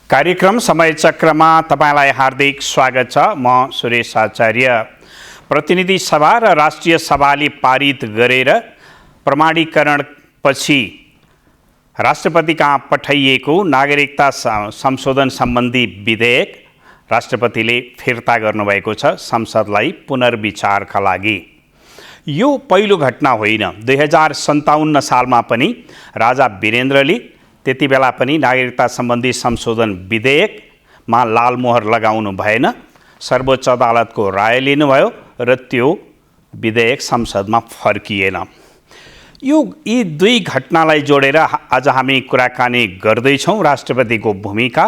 कार्यक्रम समय चक्रमा तपाईलाई हार्दिक स्वागत छ। म सुरेश आचार्य। प्रतिनिधि सभा र राष्ट्रिय सभाले पारित गरेर प्रमाणीकरणपछि राष्ट्रपति कहाँ पठाइएको नागरिकता संशोधन सम्बन्धी विधेयक राष्ट्रपतिले फिर्ता गर्नुभएको छ संसदलाई पुनर्विचारका लागि। यो पहिलो घटना होइन। 2057 सालमा पनि राजा वीरेन्द्रले त्यति बेला पनि नागरिकता सम्बन्धी संशोधन विधेयकमा लालमोहर लगाउनु भएन। सर्वोच्च अदालतको राय लिनुभयो र त्यो विधेयक संसदमा फर्किएन। यी दुई घटनालाई जोडेर आज हामी कुराकानी गर्दैछौँ राष्ट्रपतिको भूमिका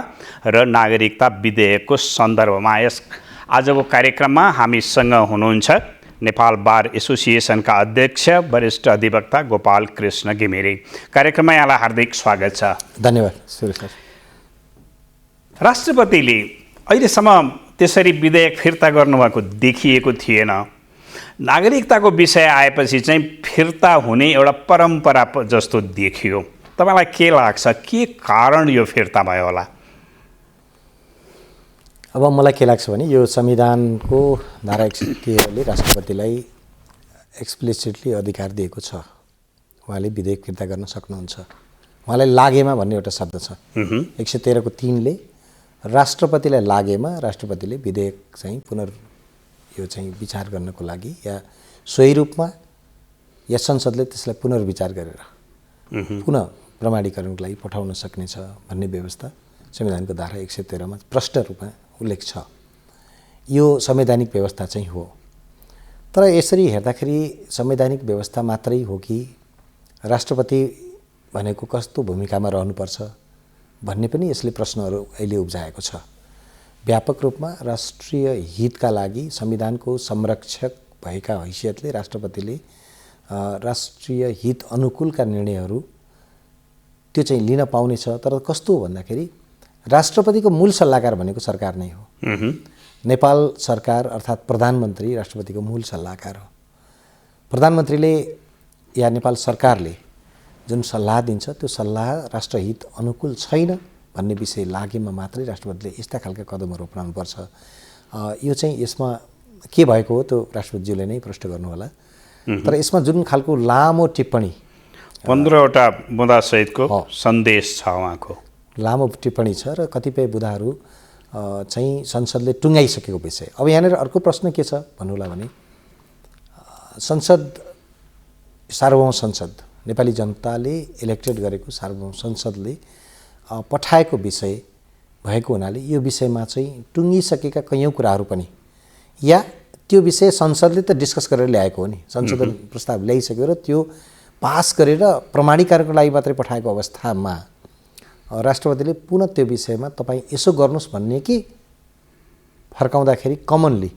र नागरिकता विधेयकको सन्दर्भमा। यस आजको कार्यक्रममा हामीसँग हुनुहुन्छ नेपाल बार एसोसिएसनका अध्यक्ष वरिष्ठ अधिवक्ता गोपाल कृष्ण घिमिरे। कार्यक्रममा यहाँलाई हार्दिक स्वागत छ। धन्यवाद सुरेश सर। राष्ट्रपतिले अहिलेसम्म त्यसरी विधेयक फिर्ता गर्नुभएको देखिएको थिएन। नागरिकताको विषय आएपछि चाहिँ फिर्ता हुने एउटा परम्परा जस्तो देखियो। तपाईँलाई के लाग्छ, के कारण यो फिर्ता भयो होला? अब मलाई के लाग्छ भने यो संविधानको धारा 113ले राष्ट्रपतिलाई एक्सप्लिसिटली अधिकार दिएको छ। उहाँले विधेयक फिर्ता गर्न सक्नुहुन्छ। उहाँलाई लागेमा भन्ने एउटा शब्द छ 113 को 3 ले राष्ट्रपतिलाई लागेमा राष्ट्रपतिले विधेयक चाहिँ यो चाहिँ विचार गर्नको लागि या सोही रूपमा या संसदले त्यसलाई पुनर्विचार गरेर पुनः प्रमाणीकरणको लागि पठाउन सक्नेछ भन्ने व्यवस्था संविधानको धारा 113 मा प्रष्ट रूपमा उल्लेख छ। यो संवैधानिक व्यवस्था चाहिँ हो। तर यसरी हेर्दाखेरि संवैधानिक व्यवस्था मात्रै हो कि राष्ट्रपति भनेको कस्तो भूमिकामा रहनुपर्छ भन्ने पनि यसले प्रश्नहरू अहिले उब्जाएको छ। व्यापक रूपमा राष्ट्रिय हितका लागि संविधानको संरक्षक भएका हैसियतले राष्ट्रपतिले राष्ट्रिय हित अनुकूलका निर्णयहरू त्यो चाहिँ लिन पाउनेछ। तर कस्तो भन्दाखेरि राष्ट्रपतिको मूल सल्लाहकार भनेको सरकार नै हो। नेपाल सरकार अर्थात् प्रधानमन्त्री राष्ट्रपतिको मूल सल्लाहकार हो। प्रधानमन्त्रीले या नेपाल सरकारले जुन सल्लाह दिन्छ त्यो सल्लाह राष्ट्रहित अनुकूल छैन भन्ने विषय लागेमा मात्रै राष्ट्रपतिले यस्ता खालका कदमहरू अपनाउनुपर्छ। यो चाहिँ यसमा के भएको हो त्यो राष्ट्रपतिज्यूले नै प्रश्न गर्नुहोला। तर यसमा जुन खालको लामो टिप्पणी 15वटा बुँदासहितको सन्देश छ, उहाँको लामो टिप्पणी छ र कतिपय बुँदाहरू चाहिँ संसदले टुङ्गाइसकेको विषय। अब यहाँनिर अर्को प्रश्न के छ भन्नुला भने संसद सार्वभौम संसद नेपाली जनताले इलेक्टेड गरेको सार्वभौम संसदले पठाएको विषय भएको हुनाले यो विषयमा चाहिँ टुङ्गिसकेका कैयौँ कुराहरू पनि या त्यो विषय संसदले त डिस्कस गरेर ल्याएको हो नि, संशोधन प्रस्ताव ल्याइसक्यो र त्यो पास गरेर प्रमाणीकरणको लागि मात्रै पठाएको अवस्थामा राष्ट्रपतिले पुनः त्यो विषयमा तपाईँ यसो गर्नुहोस् भन्ने कि फर्काउँदाखेरि कमनली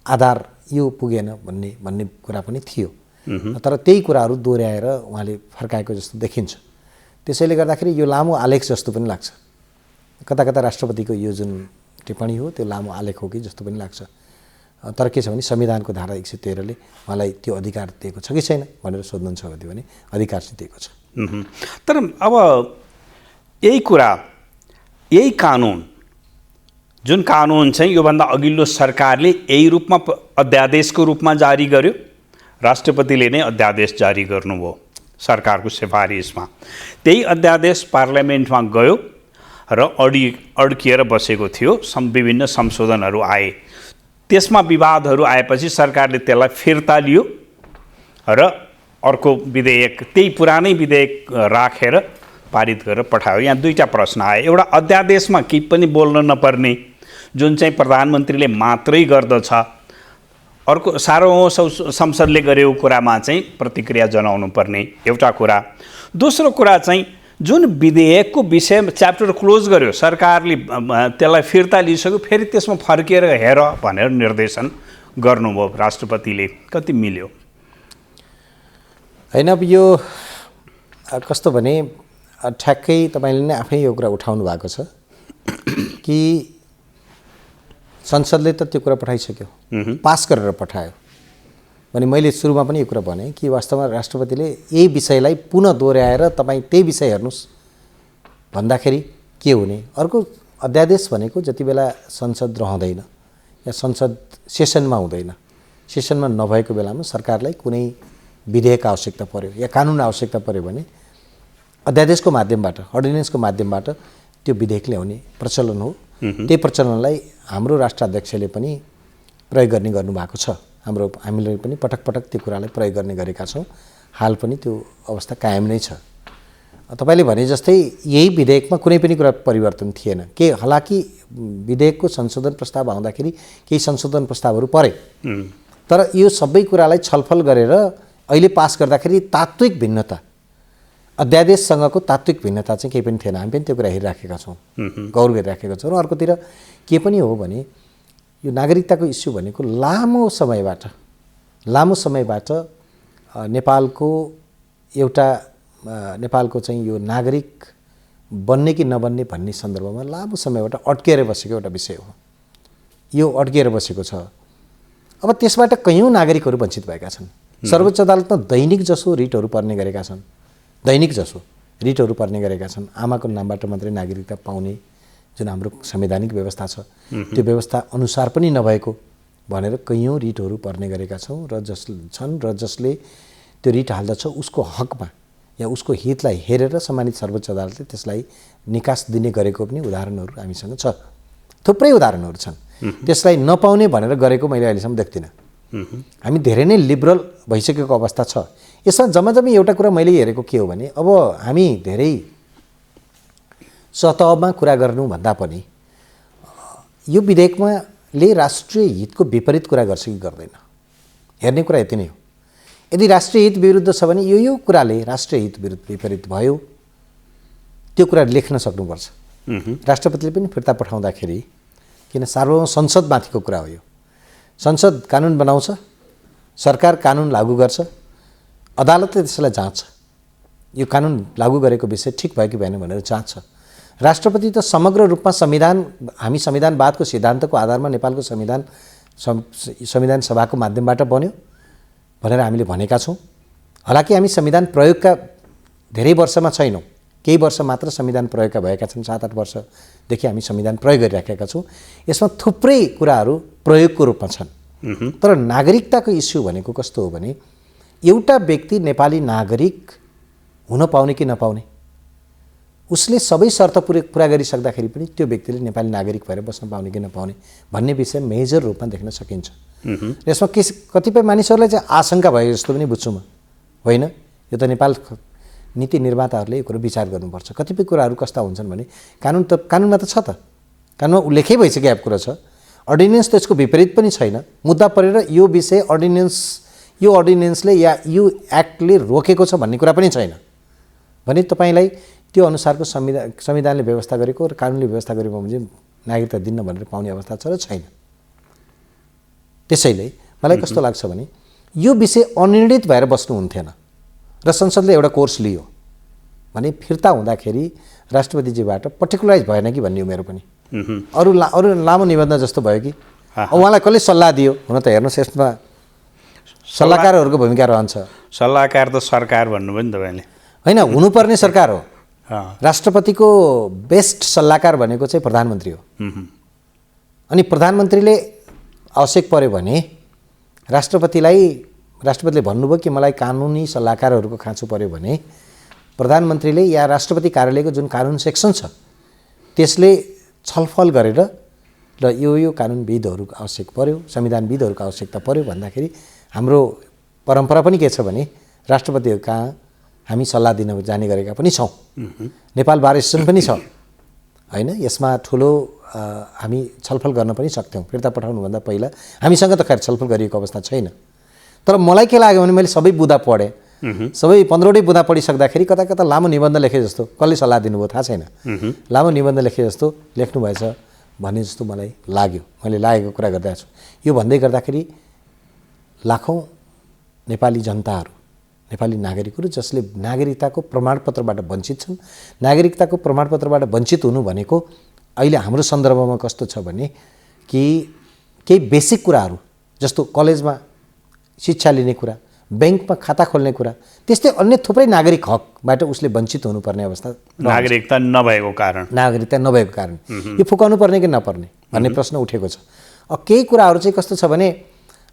आधार यो पुगेन भन्ने कुरा पनि थियो। तर त्यही कुराहरू दोहोऱ्याएर उहाँले फर्काएको जस्तो देखिन्छ। त्यसैले गर्दाखेरि यो लामो आलेख जस्तो पनि लाग्छ। कता कता राष्ट्रपतिको यो जुन टिप्पणी हो त्यो लामो आलेख हो कि जस्तो पनि लाग्छ। तर के छ भने संविधानको धारा 113 ले उहाँलाई त्यो अधिकार दिएको छ कि छैन भनेर सोध्नुहुन्छ भने अधिकार चाहिँ दिएको छ। तर अब यही कुरा, यही कानुन जुन कानुन चाहिँ योभन्दा अघिल्लो सरकारले यही रूपमा अध्यादेशको रूपमा जारी गर्यो, राष्ट्रपतिले नै अध्यादेश जारी गर्नुभयो सरकारको सिफारिसमा। त्यही अध्यादेश पार्लियामेन्टमा गयो र अड्किएर बसेको थियो। विभिन्न संशोधनहरू आए। त्यसमा विवादहरू आएपछि सरकारले त्यसलाई फिर्ता लियो र अर्को विधेयक, त्यही पुरानै विधेयक राखेर पारित गरेर पठायो। यहाँ दुईटा प्रश्न आए। एउटा अध्यादेशमा केही पनि बोल्न नपर्ने जुन चाहिँ प्रधानमन्त्रीले मात्रै गर्दछ, अर्को सार्वभौम संसदले गरेको कुरामा चाहिँ प्रतिक्रिया जनाउनु पर्ने एउटा कुरा। दोस्रो कुरा चाहिँ जुन विधेयकको विषयमा च्याप्टर क्लोज गर्यो सरकारले, त्यसलाई फिर्ता लिइसक्यो, फेरि त्यसमा फर्किएर हेर भनेर निर्देशन गर्नुभयो राष्ट्रपतिले। कति मिल्यो? होइन, अब यो कस्तो भने ठ्याक्कै तपाईँले नै आफै यो कुरा उठाउनु भएको छ कि संसदले त त्यो कुरा पठाइसक्यो, पास गरेर पठायो भने मैले सुरुमा पनि यो कुरा भने कि वास्तवमा राष्ट्रपतिले यही विषयलाई पुनः दोहोऱ्याएर तपाईँ त्यही विषय हेर्नुहोस् भन्दाखेरि के हुने। अर्को अध्यादेश भनेको जति बेला संसद रहँदैन या संसद सेसनमा हुँदैन, सेसनमा नभएको बेलामा सरकारलाई कुनै विधेयक आवश्यकता पर्यो या कानुन आवश्यकता पर्यो भने अध्यादेशको माध्यमबाट, अर्डिनेन्सको माध्यमबाट त्यो विधेयक ल्याउने प्रचलन हो। त्यही प्रचलनलाई हाम्रो राष्ट्राध्यक्षले पनि प्रयोग गर्ने गर्नुभएको छ। हामीले पनि पटक पटक त्यो कुरालाई प्रयोग गर्ने गरेका छौँ। हाल पनि त्यो अवस्था कायम नै छ। तपाईँले भने जस्तै यही विधेयकमा कुनै पनि कुरा परिवर्तन थिएन। हालाकि विधेयकको संशोधन प्रस्ताव आउँदाखेरि केही संशोधन प्रस्तावहरू परे, तर यो सबै कुरालाई छलफल गरेर अहिले पास गर्दाखेरि तात्विक भिन्नता, अध्यादेशसँगको तात्विक भिन्नता चाहिँ केही पनि थिएन। हामी पनि त्यो कुरा हेरिराखेका छौँ, गौर गरिराखेका छौँ। र अर्कोतिर के पनि हो भने यो नागरिकताको इस्यु भनेको लामो समयबाट नेपालको चाहिँ यो नागरिक बन्ने कि नबन्ने भन्ने सन्दर्भमा लामो समयबाट अड्किएर बसेको एउटा विषय हो। यो अड्किएर बसेको छ। अब त्यसबाट कैयौँ नागरिकहरू वञ्चित भएका छन्। सर्वोच्च अदालतमा दैनिक जसो रिटहरू पर्ने गरेका छन्, आमाको नामबाट मात्रै नागरिकता पाउने जुन हाम्रो संवैधानिक व्यवस्था छ त्यो व्यवस्था अनुसार पनि नभएको भनेर कैयौँ रिटहरू पर्ने गरेका छौँ। र जसले त्यो रिट हाल्दछ उसको हकमा या उसको हितलाई हेरेर सम्मानित सर्वोच्च अदालतले त्यसलाई निकास दिने गरेको पनि उदाहरणहरू हामीसँग छ। थुप्रै उदाहरणहरू छन्। त्यसलाई नपाउने भनेर गरेको मैले अहिलेसम्म देख्दिनँ। हामी धेरै नै लिबरल भइसकेको अवस्था छ। यसमा जम्मै एउटा कुरा मैले हेरेको के हो भने अब हामी धेरै सतहमा कुरा गर्नुभन्दा पनि यो विधेयकमा राष्ट्रिय हितको विपरीत कुरा गर्छ कि गर्दैन हेर्ने कुरा यति नै हो। यदि राष्ट्रिय हित विरुद्ध छ भने यो कुराले राष्ट्रिय हित विपरीत भयो त्यो कुरा लेख्न सक्नुपर्छ। राष्ट्रपतिले पनि फिर्ता पठाउँदाखेरि, किन सार्वभौम संसदमाथिको कुरा हो यो, संसद कानुन बनाउँछ, सरकार कानुन लागू गर्छ, अदालतले त्यसलाई जाँच्छ, यो कानुन लागू गरेको विषय ठिक भयो कि भएन भनेर जाँच्छ। राष्ट्रपति त समग्र रूपमा हामी संविधानवादको सिद्धान्तको आधारमा नेपालको संविधान सभाको माध्यमबाट बन्यो भनेर हामीले भनेका छौँ। हालाकि हामी संविधान प्रयोगका धेरै वर्षमा छैनौँ, केही वर्ष मात्र संविधान प्रयोगका भएका छन्। 7-8 वर्षदेखि हामी संविधान प्रयोग गरिराखेका छौँ। यसमा थुप्रै कुराहरू प्रयोगको रूपमा छन्। तर नागरिकताको इस्यु भनेको कस्तो हो भने एउटा व्यक्ति नेपाली नागरिक हुन पाउने कि नपाउने, उसले सबै शर्त पुरा गरिसक्दाखेरि पनि त्यो व्यक्तिले नेपाली नागरिक भएर बस्न पाउने कि नपाउने भन्ने विषय मेजर रूपमा देख्न सकिन्छ। यसमा कतिपय मानिसहरूलाई चाहिँ आशंका भयो जस्तो पनि बुझ्छु म। होइन, यो त नेपाल नीति निर्माताहरूले यो कुरो विचार गर्नुपर्छ। कतिपय कुराहरू कस्ता हुन्छन् भने कानुनमा त छ त, कानुनमा उल्लेखै भइसकेको कुरा छ। अर्डिनेन्स त यसको विपरीत पनि छैन। मुद्दा परेर यो विषय यो अर्डिनेन्सले या यो एक्टले रोकेको छ भन्ने कुरा पनि छैन भने तपाईँलाई त्यो अनुसारको संविधानले व्यवस्था गरेको र कानुनले व्यवस्था गरेको भने नागरिकता दिन्न भनेर पाउने अवस्था छ र छैन। त्यसैले मलाई कस्तो लाग्छ भने यो विषय अनिर्णित भएर बस्नुहुन्थेन र संसदले एउटा कोर्स लियो भने फिर्ता हुँदाखेरि राष्ट्रपतिजीबाट पर्टिकुलराइज भएन कि भन्ने मेरो पनि। अरू लामो निबन्ध जस्तो भयो कि उहाँलाई कसले सल्लाह दियो? हुन त हेर्नुहोस् यसमा सल्लाहकारहरूको भूमिका रहन्छ। सल्लाहकार त सरकार भन्नुभयो नि तपाईँले। होइन, हुनुपर्ने सरकार हो। राष्ट्रपतिको बेस्ट सल्लाहकार भनेको चाहिँ प्रधानमन्त्री हो। अनि प्रधानमन्त्रीले आवश्यक पर्यो भने राष्ट्रपतिले भन्नुभयो कि मलाई कानुनी सल्लाहकारहरूको खाँचो पर्यो भने प्रधानमन्त्रीले या राष्ट्रपति कार्यालयको जुन कानुन सेक्सन छ त्यसले छलफल गरेर र यो कानुनविदहरू आवश्यक पर्यो, संविधानविदहरूको आवश्यकता पर्यो भन्दाखेरि हाम्रो परम्परा पनि के छ भने राष्ट्रपतिहरू कहाँ हामी सल्लाह दिन जाने गरेका पनि छौँ। नेपाल बार एसोसिएसन पनि छ। होइन, यसमा ठुलो हामी छलफल गर्न पनि सक्थ्यौँ फिर्ता पठाउनुभन्दा पहिला। हामीसँग त खैर छलफल गरिएको अवस्था छैन। तर मलाई के लाग्यो भने मैले सबै बुँदा पढेँ, सबै 15वटै बुँदा पढिसक्दाखेरि कता कता लामो निबन्ध लेखे जस्तो, कसले सल्लाह दिनुभयो थाहा छैन, लामो निबन्ध लेखे जस्तो लेख्नुभएछ भन्ने जस्तो मलाई लाग्यो। मैले लागेको कुरा गर्दा छु। यो भन्दै गर्दाखेरि लाखौँ नेपाली जनताहरू, नेपाली नागरिकहरू जसले नागरिकताको प्रमाणपत्रबाट वञ्चित छन्। नागरिकताको प्रमाणपत्रबाट वञ्चित हुनु भनेको अहिले हाम्रो सन्दर्भमा कस्तो छ भने कि केही बेसिक कुराहरू जस्तो कलेजमा शिक्षा लिने कुरा, ब्याङ्कमा खाता खोल्ने कुरा, त्यस्तै अन्य थुप्रै नागरिक हकबाट उसले वञ्चित हुनुपर्ने अवस्था, नागरिकता नभएको कारण यो फुकाउनु पर्ने कि नपर्ने भन्ने प्रश्न उठेको छ। केही कुराहरू चाहिँ कस्तो छ भने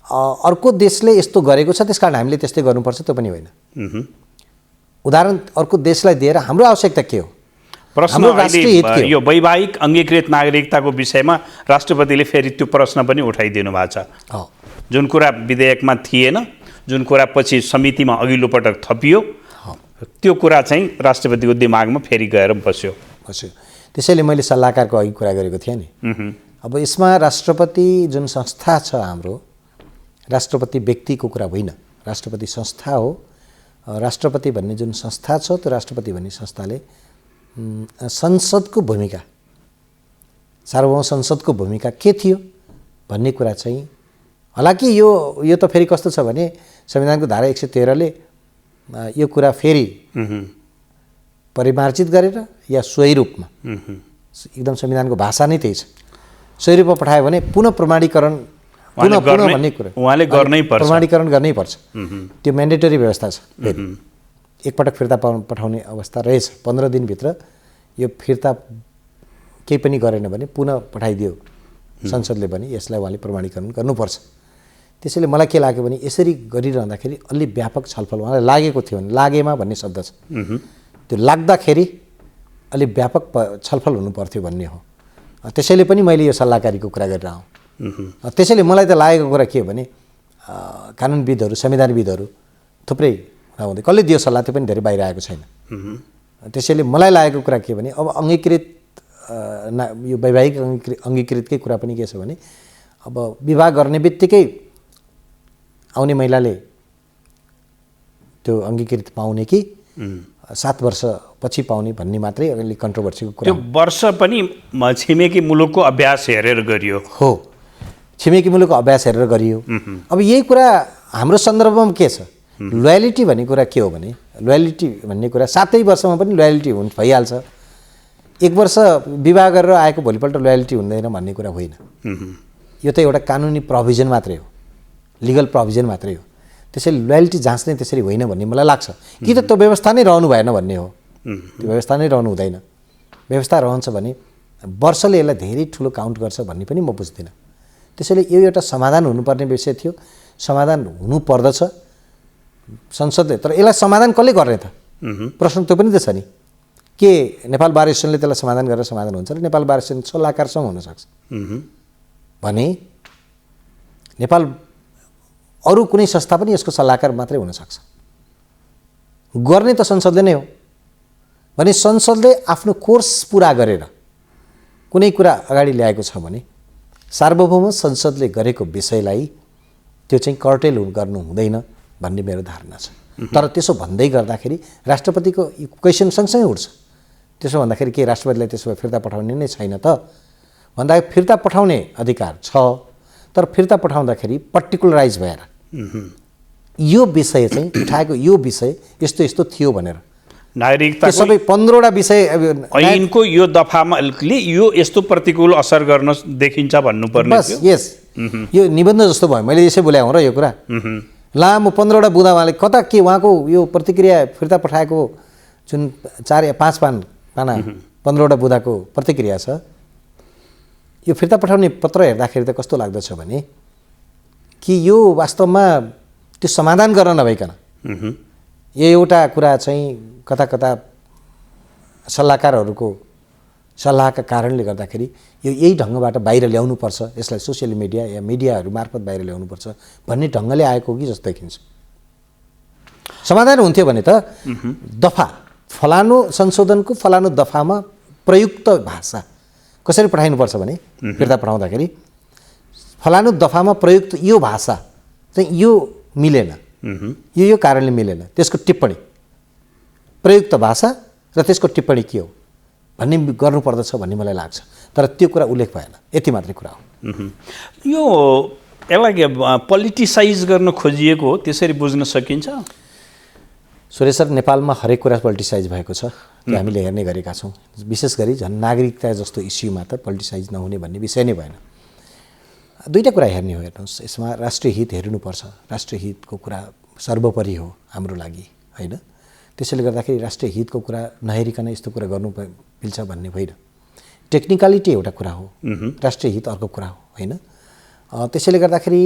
अर्को देशले यस्तो गरेको छ त्यस कारण हामीले त्यस्तै गर्नुपर्छ, त्यो पनि होइन। उदाहरण अर्को देशलाई दिएर हाम्रो आवश्यकता के हो? प्रश्न अहिले यो वैवाहिक अङ्गीकृत नागरिकताको विषयमा राष्ट्रपतिले फेरि त्यो प्रश्न पनि उठाइदिनु भएको छ। जुन कुरा विधेयकमा थिएन, जुन कुरा पछि समितिमा अघिल्लो पटक थपियो, त्यो कुरा चाहिँ राष्ट्रपतिको दिमागमा फेरि गएर बस्यो। त्यसैले मैले सल्लाहकारको अघि कुरा गरेको थिएँ नि। अब यसमा राष्ट्रपति जुन संस्था छ हाम्रो, राष्ट्रपति व्यक्तिको कुरा होइन, राष्ट्रपति संस्था हो। राष्ट्रपति भन्ने जुन संस्था छ, त्यो राष्ट्रपति भन्ने संस्थाले संसदको भूमिका, सार्वभौम संसदको भूमिका के थियो भन्ने कुरा चाहिँ, हालाकि यो त फेरि कस्तो छ भने संविधानको धारा 113ले यो कुरा फेरि परिमार्जित गरेर या सोही रूपमा, एकदम संविधानको भाषा नै त्यही छ, सोही रूपमा पठायो भने पुनः प्रमाणीकरण भन्ने कुरा उहाँले गर्नै पर्छ, प्रमाणीकरण गर्नै पर्छ। त्यो म्यान्डेटरी व्यवस्था छ। एकपटक फिर्ता पठाउने अवस्था रहेछ। 15 दिनभित्र यो फिर्ता केही पनि गरेन भने पुनः पठाइदियो संसदले पनि, यसलाई उहाँले प्रमाणीकरण गर्नुपर्छ। त्यसैले मलाई के लाग्यो भने यसरी गरिरहँदाखेरि अलि व्यापक छलफल उहाँलाई लागेको थियो भने, लागेमा भन्ने शब्द छ, त्यो लाग्दाखेरि अलि व्यापक छलफल हुनुपर्थ्यो भन्ने हो। त्यसैले पनि मैले यो सल्लाहकारीको कुरा गरेर आउँ। त्यसैले मलाई त लागेको कुरा के हो भने कानुनविदहरू, संविधानविदहरू थुप्रै हुँदै कसले दियो सल्लाह त्यो पनि धेरै बाहिर आएको छैन। त्यसैले मलाई लागेको कुरा के भने अब अङ्गीकृत यो वैवाहिक अङ्गीकृतकै कुरा पनि के छ भने अब विवाह गर्ने बित्तिकै आउने महिलाले त्यो अङ्गीकृत पाउने कि 7 वर्षपछि पाउने भन्ने मात्रै अलिक कन्ट्रोभर्सीको कुरा। त्यो वर्ष पनि छिमेकी मुलुकको अभ्यास हेरेर गरियो हो, छिमेकी मुलुकको अभ्यास हेरेर गरियो। अब यही कुरा हाम्रो सन्दर्भमा के छ? लोयलिटी भन्ने कुरा के हो भने, लोयलिटी भन्ने कुरा 7 वर्षमा पनि लोयलिटी भइहाल्छ। 1 वर्ष विवाह गरेर आएको भोलिपल्ट लोयलिटी हुँदैन भन्ने कुरा होइन। यो त एउटा कानुनी प्रोभिजन मात्रै हो, लिगल प्रोभिजन मात्रै हो। त्यसैले लोयलिटी जाँच्ने त्यसरी होइन भन्ने मलाई लाग्छ। कि त त्यो व्यवस्था नै रहनु भएन भन्ने हो, त्यो व्यवस्था नै रहनु हुँदैन। व्यवस्था रहन्छ भने वर्षले यसलाई धेरै ठुलो काउन्ट गर्छ भन्ने पनि म बुझ्दिनँ। त्यसैले यो एउटा समाधान हुनुपर्ने विषय थियो, समाधान हुनुपर्दछ संसदले। तर यसलाई समाधान कसले गर्ने त? प्रश्न त्यो पनि त छ नि। के नेपाल बार एसोसिएसनले त्यसलाई समाधान गरेर समाधान हुन्छ र नेपाल बार एसोसिएसन सल्लाहकारसँग हुनसक्छ भने नेपाल अरू कुनै संस्था पनि यसको सल्लाहकार मात्रै हुनसक्छ। गर्ने त संसदले नै हो भने संसदले आफ्नो कोर्स पुरा गरेर कुनै कुरा अगाडि ल्याएको छ भने सार्वभौम संसदले गरेको विषयलाई त्यो चाहिँ कर्टेल गर्नु हुँदैन भन्ने मेरो धारणा छ। तर त्यसो भन्दै गर्दाखेरि राष्ट्रपतिको क्वेसन सँगसँगै उठ्छ। त्यसो भन्दाखेरि के राष्ट्रपतिलाई त्यसो भए फिर्ता पठाउने नै छैन त भन्दाखेरि फिर्ता पठाउने अधिकार छ, तर फिर्ता पठाउँदाखेरि पर्टिकुलराइज भएर यो विषय चाहिँ उठाएको, यो विषय यस्तो यस्तो थियो भनेर नागरिकता सबै 15वटा विषय ऐनको यो दफामा यो यस्तो प्रतिकूल असर गर्न देखिन्छ भन्नुपर्ने थियो। यस, यो निबन्ध जस्तो भयो। मैले यसै बोलाएँ र यो कुरा लामो 15वटा बुँदा उहाँले कता के उहाँको यो प्रतिक्रिया फिर्ता पठाएको जुन 4 या 5 पाना 15वटा बुँदाको प्रतिक्रिया छ, यो फिर्ता पठाउने पत्र हेर्दाखेरि त कस्तो लाग्दछ भने कि यो वास्तवमा त्यो समाधान गर्न नभइकन यो एउटा कुरा चाहिँ कता कता सल्लाहकारहरूको सल्लाहका कारणले गर्दाखेरि यो यही ढङ्गबाट बाहिर ल्याउनुपर्छ, यसलाई सोसियल मिडिया या मिडियाहरू मार्फत बाहिर ल्याउनुपर्छ भन्ने ढङ्गले आएको कि जस्तो देखिन्छ। समाधान हुन्थ्यो भने त दफा फलानु संशोधनको फलानु दफामा प्रयुक्त भाषा कसरी पठाइनुपर्छ भने फिर्ता पठाउँदाखेरि फलानु दफामा प्रयुक्त यो भाषा चाहिँ यो मिलेन, यो कारणले मिलेन, त्यसको टिप्पणी प्रयुक्त भाषा र त्यसको टिप्पणी के हो भन्ने गर्नुपर्दछ भन्ने मलाई लाग्छ। तर त्यो कुरा उल्लेख भएन, यति मात्रै कुरा हो। यो यसलाई पोलिटिसाइज गर्न खोजिएको हो त्यसरी बुझ्न सकिन्छ? सुरेश सर, नेपालमा हरेक कुरा पोलिटिसाइज भएको छ, त्यो हामीले हेर्ने गरेका छौँ। विशेष गरी झन् नागरिकता जस्तो इस्युमा त पोलिटिसाइज नहुने भन्ने विषय नै भएन। दुईवटा कुरा हेर्ने हो, हेर्नुहोस्, यसमा राष्ट्रिय हित हेर्नुपर्छ। राष्ट्रिय हितको कुरा सर्वोपरि हो हाम्रो लागि, होइन? त्यसैले गर्दाखेरि राष्ट्रिय हितको कुरा नहेरिकन यस्तो कुरा गर्नु मिल्छ भन्ने होइन। टेक्निकलिटी एउटा कुरा हो, राष्ट्रिय हित अर्को कुरा हो, होइन? त्यसैले गर्दाखेरि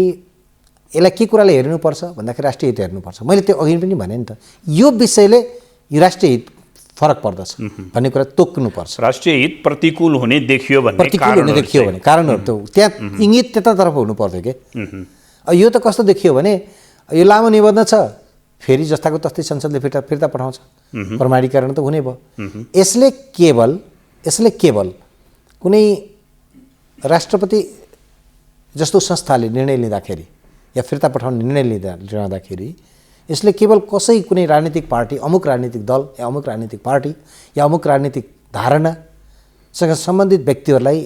यसलाई के कुराले हेर्नुपर्छ भन्दाखेरि राष्ट्रिय हित हेर्नुपर्छ। मैले त्यो अघि पनि भने नि त, यो विषयले यो राष्ट्रिय हित फरक पर्दछ भन्ने कुरा तोक्नुपर्छ। राष्ट्रिय हित प्रतिकूल हुने देखियो भने कारणहरू त त्यहाँ इङ्गित त्यतातर्फ हुनु पर्थ्यो के। यो त कस्तो देखियो भने यो लामो निबन्ध छ, फेरि जस्ताको तस्तै संसदले फिर्ता पठाउँछ, प्रमाणीकरण त हुने भयो। यसले केवल कुनै राष्ट्रपति जस्तो संस्थाले निर्णय लिँदाखेरि या फिर्ता पठाउने निर्णय लिँदाखेरि यसले केवल कुनै राजनीतिक पार्टी, अमुक राजनीतिक दल या अमुक राजनीतिक पार्टी या अमुक राजनीतिक धारणासँग सम्बन्धित व्यक्तिहरूलाई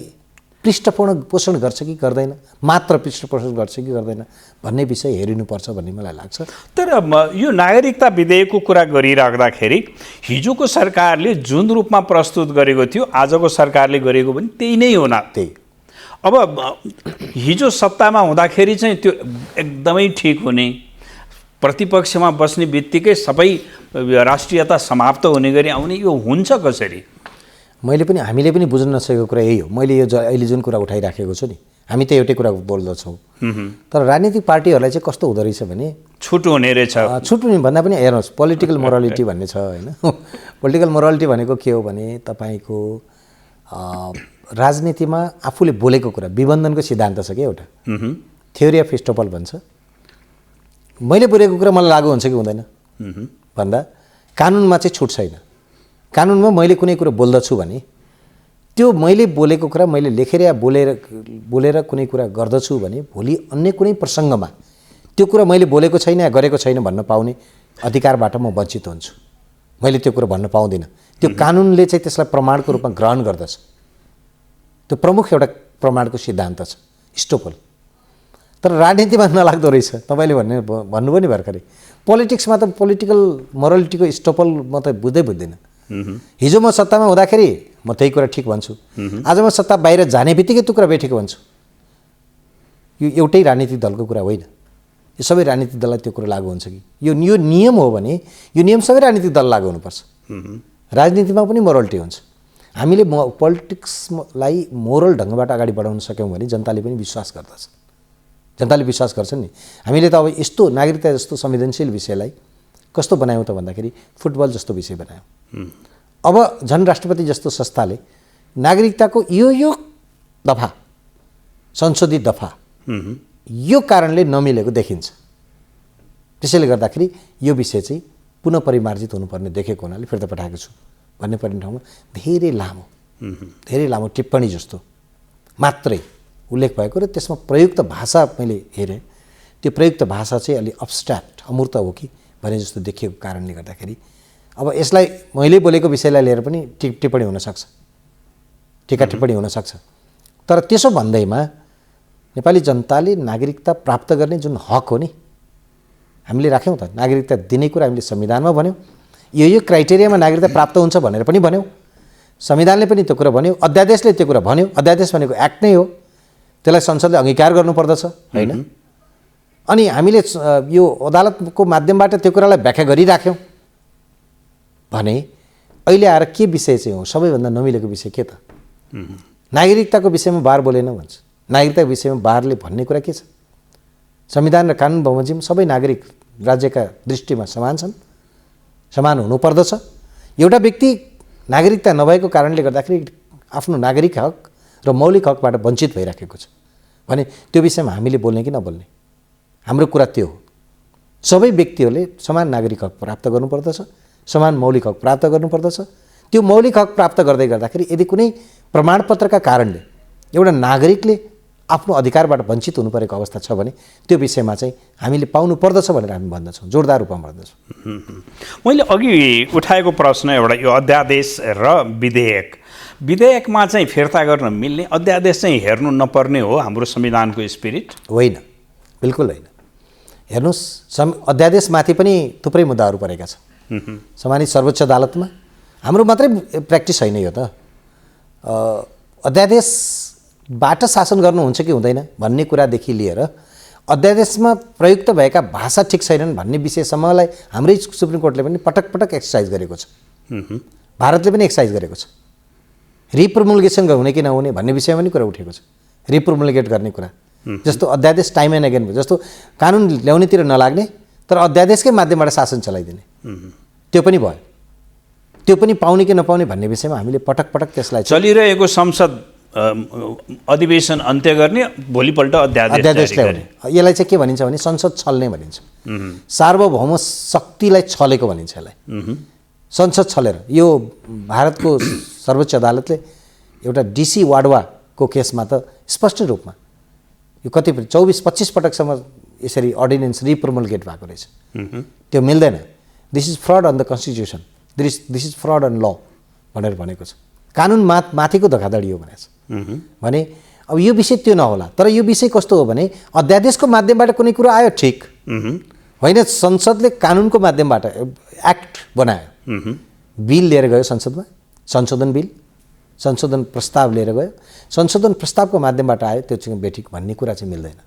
पृष्ठपोषण पोषण गर्छ कि गर्दैन, मात्र पृष्ठपोषण गर्छ कि गर्दैन भन्ने विषय हेरिनुपर्छ भन्ने मलाई लाग्छ। तर यो नागरिकता विधेयकको कुरा गरिराख्दाखेरि हिजोको सरकारले जुन रूपमा प्रस्तुत गरेको थियो, आजको सरकारले गरेको पनि त्यही नै हो न? त्यही। अब हिजो सत्तामा हुँदाखेरि चाहिँ त्यो एकदमै ठिक हुने, प्रतिपक्षमा बस्ने बित्तिकै सबै राष्ट्रियता समाप्त हुने गरी आउने, यो हुन्छ कसरी? हामीले पनि बुझ्न नसकेको कुरा यही हो। मैले यो अहिले जुन कुरा उठाइराखेको छु नि, हामी त एउटै कुरा बोल्दछौँ, तर राजनीतिक पार्टीहरूलाई चाहिँ कस्तो हुँदो रहेछ भने छुट हुने रहेछ। छुट हुने भन्दा पनि हेर्नुहोस्, पोलिटिकल मोरालिटी भन्ने छ, होइन? पोलिटिकल मोरालिटी भनेको के हो भने तपाईँको राजनीतिमा आफूले बोलेको कुरा, विबन्धनको सिद्धान्त छ कि एउटा, थ्योरी अफ एस्टोपल भन्छ। मैले बोलेको कुरा मलाई लागु हुन्छ कि हुँदैन भन्दा कानुनमा चाहिँ छुट छैन। कानुनमा मैले कुनै कुरो बोल्दछु भने त्यो मैले बोलेको कुरा मैले लेखेर या बोलेर कुनै कुरा गर्दछु भने भोलि अन्य कुनै प्रसङ्गमा त्यो कुरा मैले बोलेको छैन या गरेको छैन भन्न पाउने अधिकारबाट म वञ्चित हुन्छु। मैले त्यो कुरा भन्न पाउँदिनँ। त्यो कानुनले चाहिँ त्यसलाई प्रमाणको रूपमा ग्रहण गर्दछ। त्यो प्रमुख एउटा प्रमाणको सिद्धान्त छ, एस्टोपल। तर राजनीतिमा नलाग्दो रहेछ। तपाईँले भन्नुभयो नि भर्खरै, पोलिटिक्समा त पोलिटिकल मोरालिटीको एस्टोपल म त बुझ्दिनँ। हिजो म सत्तामा हुँदाखेरि म त्यही कुरा ठिक भन्छु, आज म सत्ता बाहिर जाने बित्तिकै त्यो कुरा बेठिक भन्छु। यो एउटै राजनीतिक दलको कुरा होइन। यो सबै राजनीतिक दललाई त्यो कुरा लागु हुन्छ कि? यो नियम हो भने यो नियम सबै राजनीतिक दल लागु हुनुपर्छ। राजनीतिमा पनि मोरालिटी हुन्छ। हामीले पोलिटिक्सलाई मोरल ढङ्गबाट अगाडि बढाउन सक्यौँ भने जनताले पनि विश्वास गर्दछ। जनताले विश्वास गर्छन् नि। हामीले त अब यस्तो नागरिकता जस्तो संवेदनशील विषयलाई कस्तो बनायौँ त भन्दाखेरि फुटबल जस्तो विषय बनायौँ। अब झन् राष्ट्रपति जस्तो संस्थाले नागरिकताको यो दफा, संशोधित दफा यो कारणले नमिलेको देखिन्छ। त्यसैले गर्दाखेरि यो विषय चाहिँ पुनः परिमार्जित हुनुपर्ने देखेको हुनाले फिर्ता पठाएको छु भन्ने पर्ने ठाउँमा धेरै लामो टिप्पणी जस्तो मात्रै उल्लेख भएको र त्यसमा प्रयुक्त भाषा मैले हेरेँ। त्यो प्रयुक्त भाषा चाहिँ अलि अब्स्ट्र्याक्ट, अमूर्त हो कि भने जस्तो देखिएको कारणले गर्दाखेरि अब यसलाई मैले बोलेको विषयलाई लिएर पनि टिप्पणी हुनसक्छ, टीका टिप्पणी हुनसक्छ। तर त्यसो भन्दैमा नेपाली जनताले नागरिकता प्राप्त गर्ने जुन हक हो नि, हामीले राख्यौँ त। नागरिकता दिने कुरा हामीले संविधानमा भन्यौँ। यो क्राइटेरियामा नागरिकता प्राप्त हुन्छ भनेर पनि भन्यौँ। संविधानले पनि त्यो कुरा भन्यो, अध्यादेशले त्यो कुरा भन्यो। अध्यादेश भनेको एक्ट नै हो, त्यसलाई संसदले अंगीकार गर्नुपर्दछ, होइन? अनि हामीले यो अदालतको माध्यमबाट त्यो कुरालाई व्याख्या गरिराख्यौँ भने अहिले आएर के विषय चाहिँ हो? सबैभन्दा नमिलेको विषय के त? नागरिकताको विषयमा बार बोलेन भन्छ। नागरिकताको विषयमा बारले भन्ने कुरा के छ? संविधान र कानुन बमोजिम सबै नागरिक राज्यका दृष्टिमा समान छन्, समान हुनुपर्दछ। एउटा व्यक्ति नागरिकता नभएको कारणले गर्दाखेरि आफ्नो नागरिक हक र मौलिक हकबाट वञ्चित भइराखेको छ भने त्यो विषयमा हामीले बोल्ने कि नबोल्ने? हाम्रो कुरा त्यो हो। सबै व्यक्तिहरूले समान नागरिक हक प्राप्त गर्नुपर्दछ, समान मौलिक हक प्राप्त गर्नुपर्दछ। त्यो मौलिक हक प्राप्त गर्दै गर्दाखेरि यदि कुनै प्रमाणपत्रका कारणले एउटा नागरिकले आफ्नो अधिकारबाट वञ्चित हुनु परेको अवस्था छ भने त्यो विषयमा चाहिँ हामीले पाउनु पर्दछ भनेर हामी भन्दछौँ, जोरदार रूपमा भन्दछौँ। मैले अघि उठाएको प्रश्न एउटा यो अध्यादेश र विधेयकमा चाहिँ फिर्ता गर्न मिल्ने, अध्यादेश चाहिँ हेर्नु नपर्ने हो हाम्रो संविधानको स्पिरिट? होइन, बिल्कुल होइन। हेर्नुहोस्, अध्यादेशमाथि पनि थुप्रै मुद्दाहरू परेका छन्। सम्मानित सर्वोच्च अदालतमा हाम्रो मात्रै प्र्याक्टिस होइन यो त। अध्यादेशबाट शासन गर्नुहुन्छ कि हुँदैन भन्ने कुरादेखि लिएर अध्यादेशमा प्रयुक्त भएका भाषा ठिक छैनन् भन्ने विषयसम्मलाई हाम्रै सुप्रिम कोर्टले पनि पटक पटक एक्सर्साइज गरेको छ। भारतले पनि एक्सर्साइज गरेको छ। रिप्रोमुलगेसन हुने कि नहुने भन्ने विषयमा पनि कुरा उठेको छ। रिप्रोमुलगेट गर्ने कुरा जस्तो अध्यादेश टाइम एन्ड अगेन भयो, जस्तो कानुन ल्याउनेतिर नलाग्ने तर अध्यादेशकै माध्यमबाट शासन चलाइदिने, त्यो पनि भयो। त्यो पनि पाउने कि नपाउने भन्ने विषयमा हामीले पटक पटक त्यसलाई चलिरहेको संसद अधिवेशन अन्त्य गर्ने, भोलिपल्ट अध्यादेश ल्याउने। यसलाई चाहिँ के भनिन्छ भने संसद छल्ने भनिन्छ। सार्वभौम शक्तिलाई छलेको भनिन्छ यसलाई। संसद छलेर यो भारतको सर्वोच्च अदालतले एउटा डिसी वाडवाको केसमा त स्पष्ट रूपमा यो कति 24-25 पटकसम्म यसरी अर्डिनेन्स रिप्रोमुलगेट भएको रहेछ। त्यो मिल्दैन। This is fraud on the constitution, this is fraud on law भनेर भनेको छ। कानुन माथिको धोखाधडी हो भनेको छ। भने अब यो विषय त्यो नहोला, तर यो विषय कस्तो हो भने अध्यादेशको माध्यमबाट कुनै कुरो आयो ठिक होइन, संसदले कानुनको माध्यमबाट एक्ट बनायो, बिल लिएर गयो संसदमा, संशोधन प्रस्ताव लिएर गयो, संशोधन प्रस्तावको माध्यमबाट आयो, त्यो चाहिँ बेठिक भन्ने कुरा चाहिँ मिल्दैन।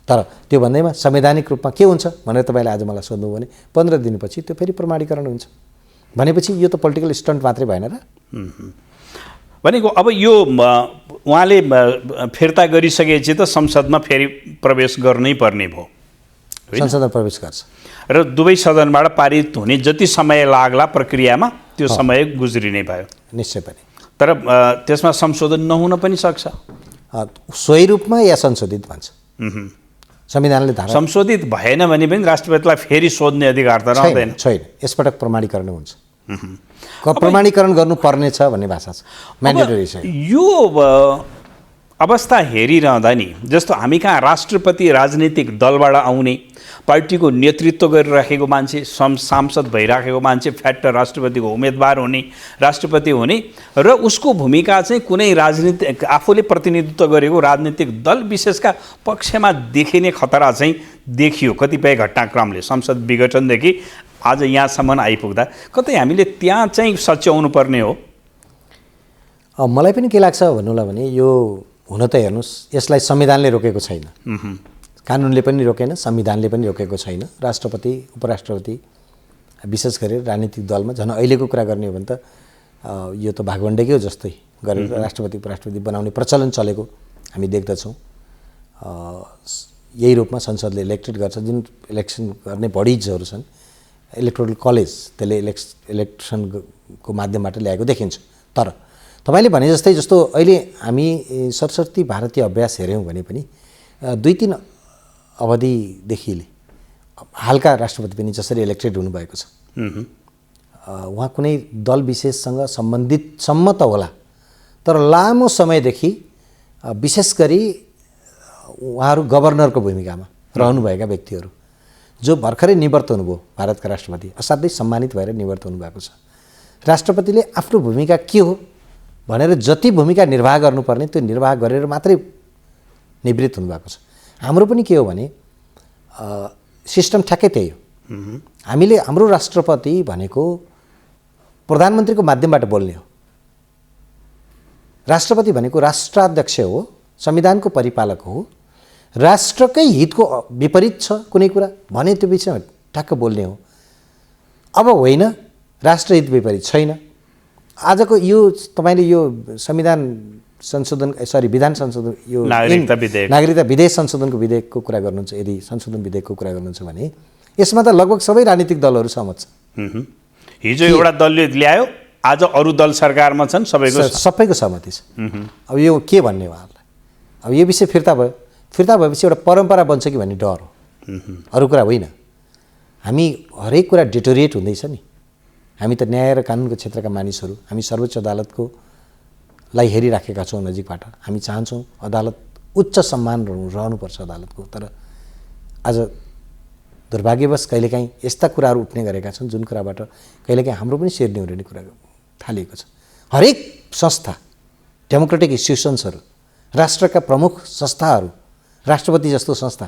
तर त्यो भन्दैमा संवैधानिक रूपमा के हुन्छ भनेर तपाईँले आज मलाई सोध्नु भने 15 दिनपछि त्यो फेरि प्रमाणीकरण हुन्छ भनेपछि यो त पोलिटिकल स्टन्ट मात्रै भएन र। भनेको अब यो उहाँले फिर्ता गरिसकेपछि त संसदमा फेरि प्रवेश गर्नै पर्ने भयो, संसदमा प्रवेश गर्छ र दुवै सदनबाट पारित हुने जति समय लाग्ला प्रक्रियामा त्यो समय गुज्रिने भयो निश्चय पनि। तर त्यसमा संशोधन नहुन पनि सक्छ, सोही रूपमा या संशोधित भन्छ संविधानले धारा। संशोधित भएन भने पनि राष्ट्रपतिलाई फेरि सोध्ने अधिकार त रहँदैन। छैन, यसपटक प्रमाणीकरण हुन्छ। प्रमाणीकरण गर्नुपर्ने छ भन्ने भाषा छ, म्यान्डेटरी छ। यो अवस्था हेरिरहँदा नि जस्तो हामी कहाँ राष्ट्रपति राजनीतिक दलबाट आउने, पार्टीको नेतृत्व गरिराखेको मान्छे, सांसद भइराखेको मान्छे फ्याट्ट राष्ट्रपतिको उम्मेदवार हुने, राष्ट्रपति हुने र उसको भूमिका चाहिँ कुनै राजनीतिक आफूले प्रतिनिधित्व गरेको राजनीतिक दल विशेषका पक्षमा देखिने खतरा चाहिँ देखियो कतिपय घटनाक्रमले। संसद विघटनदेखि आज यहाँसम्म आइपुग्दा कतै हामीले त्यहाँ चाहिँ सच्याउनु पर्ने हो। मलाई पनि के लाग्छ भन्नुलाई भने यो हुन त हेर्नुहोस्, यसलाई संविधानले रोकेको छैन, कानुनले पनि रोकेन, संविधानले पनि रोकेको छैन। राष्ट्रपति उपराष्ट्रपति विशेष गरेर राजनीतिक दलमा झन् अहिलेको कुरा गर्ने हो भने त यो त भागवण्डकै हो जस्तै गरेर राष्ट्रपति उपराष्ट्रपति बनाउने प्रचलन चलेको हामी देख्दछौँ। यही रूपमा संसदले इलेक्टेड गर्छ, जुन इलेक्सन गर्ने बडिजहरू छन्, इलेक्टोरल कलेज त्यसले इलेक्सनको माध्यमबाट ल्याएको देखिन्छ। तर तपाईँले भने जस्तै जस्तो अहिले हामी सरस्वती भारतीय अभ्यास हेऱ्यौँ भने पनि 2-3 अवधिदेखि हालका राष्ट्रपति पनि जसरी इलेक्टेड हुनुभएको छ, उहाँ कुनै दल विशेषसँग सम्बन्धितसम्म त होला, तर लामो समयदेखि विशेष गरी उहाँहरू गभर्नरको भूमिकामा रहनुभएका व्यक्तिहरू जो भर्खरै निवृत्त हुनुभयो भारतका राष्ट्रपति, असाध्यै सम्मानित भएर निवृत्त हुनुभएको छ। राष्ट्रपतिले आफ्नो भूमिका के हो भनेर जति भूमिका निर्वाह गर्नुपर्ने त्यो निर्वाह गरेर मात्रै निवृत्त हुनुभएको छ। हाम्रो पनि के हो भने सिस्टम ठ्याक्कै त्यही हो। हामीले हाम्रो राष्ट्रपति भनेको प्रधानमन्त्रीको माध्यमबाट बोल्ने हो। राष्ट्रपति भनेको राष्ट्राध्यक्ष हो, संविधानको परिपालक हो, राष्ट्रकै हितको विपरीत छ कुनै कुरा भने त्यो विषयमा ठ्याक्क बोल्ने हो। अब होइन, राष्ट्रहित विपरीत छैन। आजको यो तपाईँले यो संविधान संशोधन विधान संशोधन यो नागरिकता विधेयक संशोधनको विधेयकको कुरा गर्नुहुन्छ, यदि संशोधन विधेयकको कुरा गर्नुहुन्छ भने यसमा त लगभग सबै राजनीतिक दलहरू सहमत छन्। हिजो एउटा दलले ल्यायो, आज अरू दल सरकारमा छन्, सबैको सहमति छ। अब यो के भन्ने उहाँहरूलाई, अब यो विषय फिर्ता भएपछि एउटा परम्परा बन्छ कि भन्ने डर हो, अरू कुरा होइन। हामी हरेक कुरा डिटोरिएट हुँदैछ नि। हामी त न्याय र कानुनको क्षेत्रका मानिसहरू, हामी सर्वोच्च अदालतको लाई हेरिराखेका छौँ नजिकबाट। हामी चाहन्छौँ अदालत उच्च सम्मान रहनुपर्छ अदालतको, तर आज दुर्भाग्यवश कहिलेकाहीँ यस्ता कुराहरू उठ्ने गरेका छन् जुन कुराबाट कहिलेकाहीँ हाम्रो पनि शिर निहुरिने कुरा थालिएको छ। हरेक संस्था, डेमोक्रेटिक इन्स्टिट्युसन्सहरू, राष्ट्रका प्रमुख संस्थाहरू, राष्ट्रपति जस्तो संस्था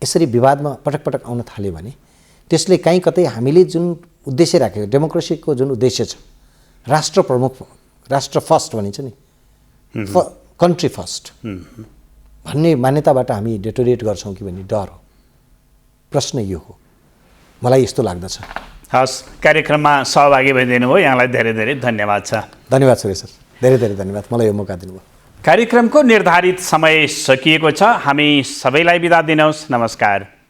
यसरी विवादमा पटक पटक आउन थाल्यो भने त्यसले कहीँ कतै हामीले जुन उद्देश्य राखेको, डेमोक्रेसीको जुन उद्देश्य छ, राष्ट्र प्रमुख, राष्ट्र फर्स्ट भनिन्छ नि, कन्ट्री फर्स्ट, भन्ने मान्यताबाट हामी डेटोरेट गर्छौँ कि भन्ने डर हो। प्रश्न यो हो, मलाई यस्तो लाग्दछ। हस्, कार्यक्रममा सहभागी भइदिनु भयो, यहाँलाई धेरै धेरै धन्यवाद छ। धन्यवाद सुरेश सर, धेरै धेरै धन्यवाद मलाई यो मौका दिनुभयो। कार्यक्रमको निर्धारित समय सकिएको छ, हामी सबैलाई बिदा दिनुहोस्। नमस्कार।